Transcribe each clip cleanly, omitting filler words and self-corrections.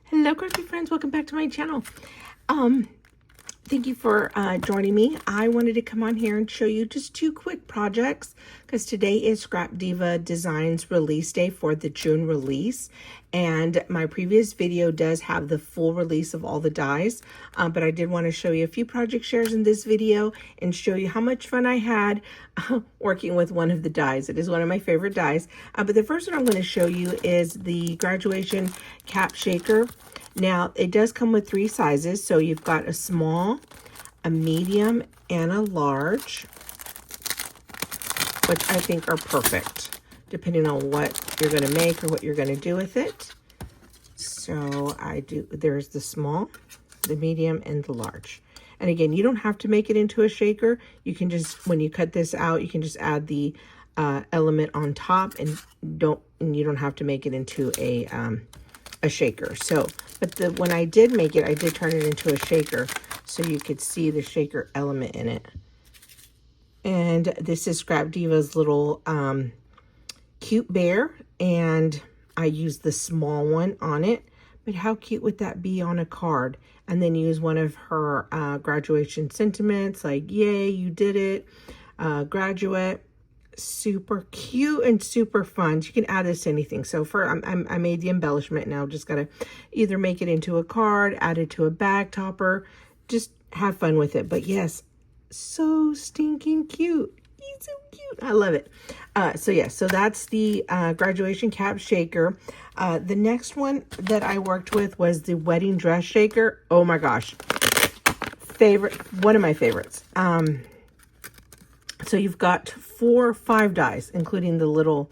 Hello, crafty friends. Welcome back to my channel. Thank you for joining me. I wanted to come on here and show you just two quick projects because today is ScrapDiva Designs release day for the June release. And my previous video does have the full release of all the dies, but I did want to show you a few project shares in this video and show you how much fun I had working with one of the dies. It is one of my favorite dies. But the first one I'm going to show you is the graduation cap shaker. Now, it does come with three sizes, so you've got a small, a medium, and a large, which I think are perfect, depending on what you're going to make or what you're going to do with it. So there's the small, the medium, and the large. And again, you don't have to make it into a shaker. You can just, when you cut this out, you can just add the element on top and you don't have to make it into a shaker. So, but when I did make it, I did turn it into a shaker so you could see the shaker element in it. And this is ScrapDiva's little cute bear, and I used the small one on it. But how cute would that be on a card? And then use one of her graduation sentiments like, yay, you did it, graduate. Super cute and super fun. You can add this to anything. So I made the embellishment. Now just gotta either make it into a card, add it to a bag topper, just have fun with it. But yes, so stinking cute. He's so cute. I love it. So that's the graduation cap shaker. The next one that I worked with was the wedding dress shaker. Oh my gosh, one of my favorites. So you've got 4 or 5 dies, including the little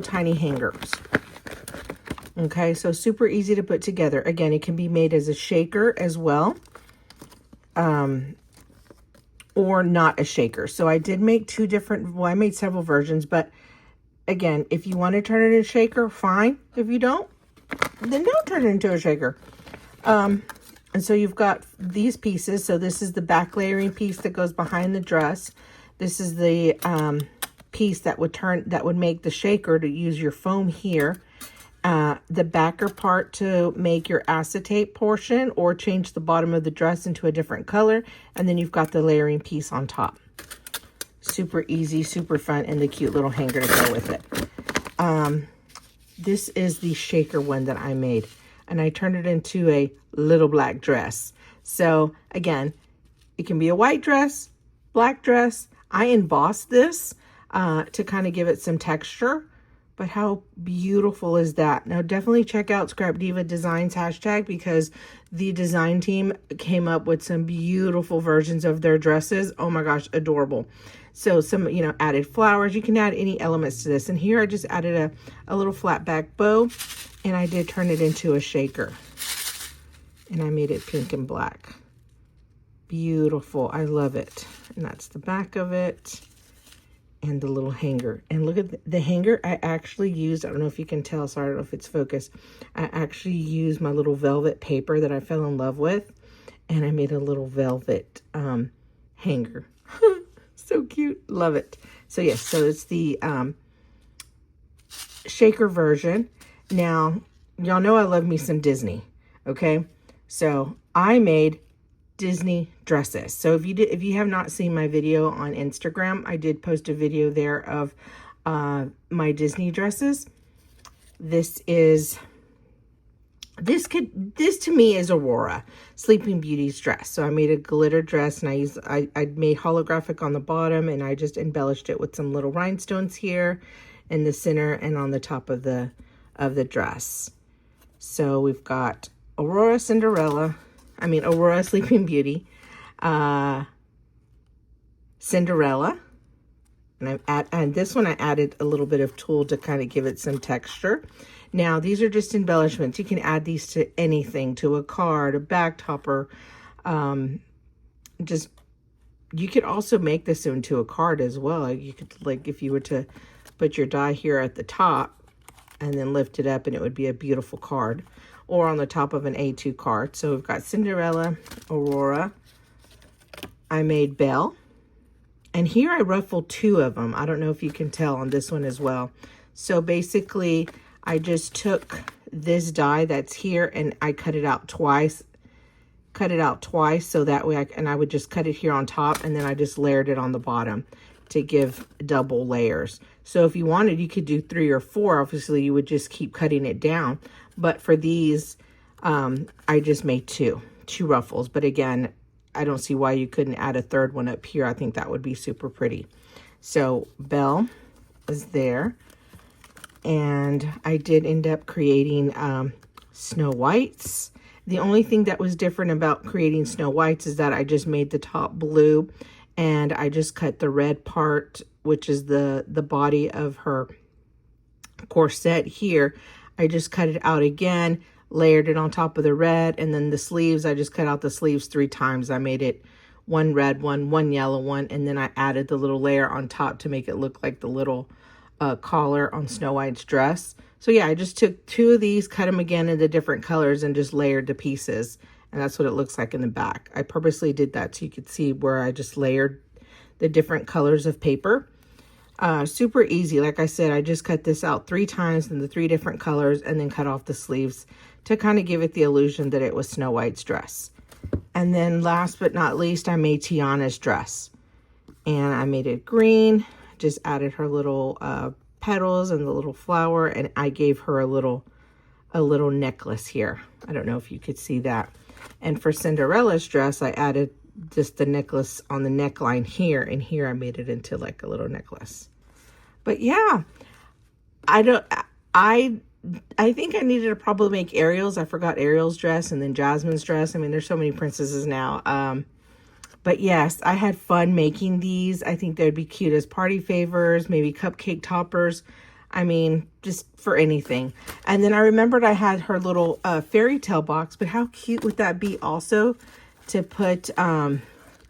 tiny hangers. Okay, so super easy to put together. Again, it can be made as a shaker as well, or not a shaker. So I did make two different, well, I made several versions, but again, if you want to turn it into a shaker, fine. If you don't, then don't turn it into a shaker. And so you've got these pieces. So this is the back layering piece that goes behind the dress. This is the piece that would make the shaker to use your foam here. The backer part to make your acetate portion or change the bottom of the dress into a different color. And then you've got the layering piece on top. Super easy, super fun, and the cute little hanger to go with it. This is the shaker one that I made. And I turned it into a little black dress. So again, it can be a white dress, black dress. I embossed this to kind of give it some texture, but how beautiful is that? Now definitely check out ScrapDiva Designs hashtag because the design team came up with some beautiful versions of their dresses. Oh my gosh, adorable. So some, added flowers. You can add any elements to this. And here I just added a little flat back bow, and I did turn it into a shaker. And I made it pink and black. Beautiful. I love it. And that's the back of it. And the little hanger. And look at the hanger I actually used. I don't know if you can tell. Sorry, I don't know if it's focused. I actually used my little velvet paper that I fell in love with. And I made a little velvet hanger. So cute. Love it. So yes, so it's the shaker version. Now, y'all know I love me some Disney. Okay. So I made Disney dresses. So if you have not seen my video on Instagram, I did post a video there of my Disney dresses. This to me is Aurora, Sleeping Beauty's dress. So I made a glitter dress, and I made holographic on the bottom, and I just embellished it with some little rhinestones here in the center and on the top of the dress. So we've got Aurora Sleeping Beauty, Cinderella, and this one I added a little bit of tulle to kind of give it some texture. Now these are just embellishments. You can add these to anything, to a card, a bag topper. You could also make this into a card as well. You could, like, if you were to put your die here at the top and then lift it up, and it would be a beautiful card. Or on the top of an A2 card. So we've got Cinderella, Aurora. I made Belle. And here I ruffled 2 of them. I don't know if you can tell on this one as well. So basically, I just took this die that's here, and I cut it out twice. So that way I would just cut it here on top, and then I just layered it on the bottom to give double layers. So if you wanted, you could do 3 or 4. Obviously, you would just keep cutting it down. But for these, I just made two ruffles. But again, I don't see why you couldn't add a third one up here. I think that would be super pretty. So Belle is there. And I did end up creating Snow Whites. The only thing that was different about creating Snow Whites is that I just made the top blue, and I just cut the red part, which is the body of her corset here. I just cut it out again, layered it on top of the red, and then the sleeves, I just cut out the sleeves 3 times. I made it one red one yellow one, and then I added the little layer on top to make it look like the little collar on Snow White's dress. So yeah, I just took 2 of these, cut them again into different colors, and just layered the pieces. And that's what it looks like in the back. I purposely did that so you could see where I just layered the different colors of paper. Super easy. Like I said, I just cut this out 3 times in the 3 different colors, and then cut off the sleeves to kind of give it the illusion that it was Snow White's dress. And then last but not least, I made Tiana's dress. And I made it green, just added her little petals and the little flower, and I gave her a little necklace here. I don't know if you could see that. And for Cinderella's dress, I added just the necklace on the neckline here, and here I made it into like a little necklace. But yeah, I think I needed to probably make Ariel's. I forgot Ariel's dress, and then Jasmine's dress. I mean, there's so many princesses now. But yes, I had fun making these. I think they'd be cute as party favors, maybe cupcake toppers. I mean, just for anything. And then I remembered I had her little fairy tale box, but how cute would that be also to put,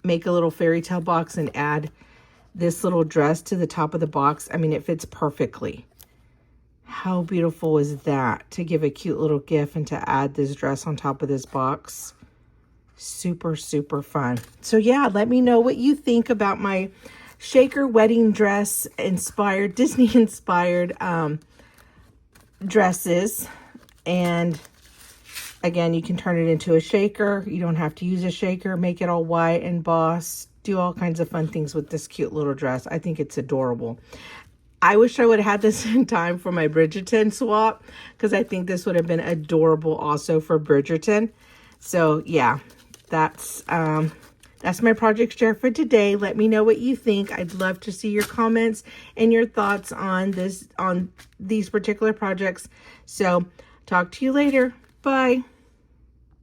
make a little fairy tale box and add this little dress to the top of the box. I mean, it fits perfectly. How beautiful is that, to give a cute little gift and to add this dress on top of this box? Super, super fun. So yeah, let me know what you think about my shaker wedding dress inspired, Disney inspired dresses. And again, you can turn it into a shaker. You don't have to use a shaker. Make it all white and embossed. Do all kinds of fun things with this cute little dress. I think it's adorable. I wish I would have had this in time for my Bridgerton swap, because I think this would have been adorable also for Bridgerton. So yeah, that's my project share for today. Let me know what you think. I'd love to see your comments and your thoughts on these particular projects. So talk to you later. Bye.